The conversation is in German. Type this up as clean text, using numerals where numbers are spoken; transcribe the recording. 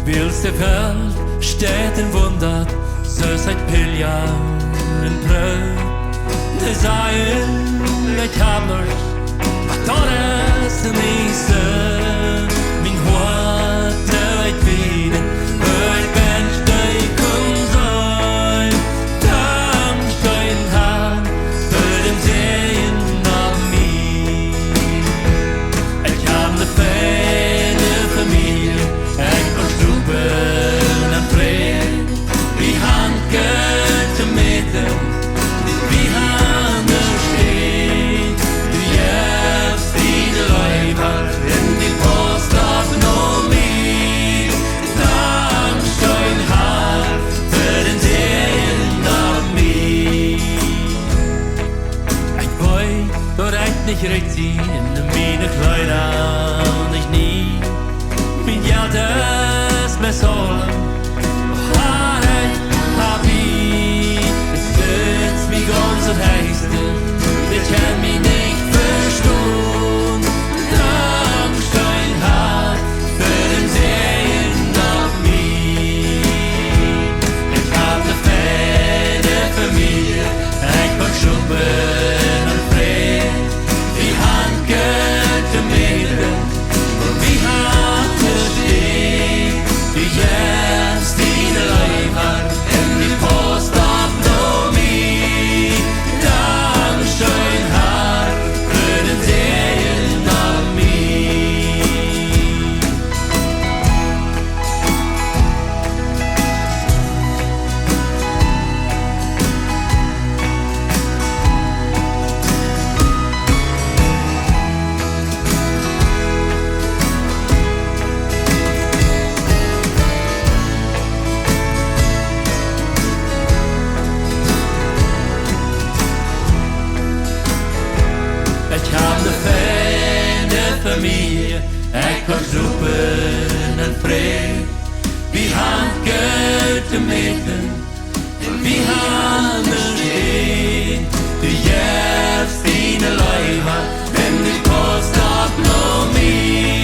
Wils de veld, steden wundert, så seit piljan brød. Det sier jeg kabler, at dåres en ise, min hårde et viden, et bench døy kun søy, dammstøyen her, for den segen av mig. Jeg kabler fæne familie, jeg får strupen af fred, vi hanker til midten, vi handler sted, du hjælps dine løjver, end de påstår noget mere. Dammstøjen har, for den segen af mig. Ich weiß, du reicht nicht richtig in meine Kleider, nicht nie. Min hjerte med solen, har ich, hab ich. Es stürzt mich ganz und heißte, ich kann mich nicht verstehen. Dammstein hat für den Sehen auf mich. Ich hab ne feine Familie, ich kann schuppen und Fred. Die Hand geht zu mir, und wie hart es steht, die jetzt die Leiber in die Post auf mich. Dammstein hat für den Sehen auf mich. Ich hab ne feine Familie, ich kann suppen en fred. Vi hanker mitten, vi handler sted. Du hjälps dina löjvar, men du kostar nog mer.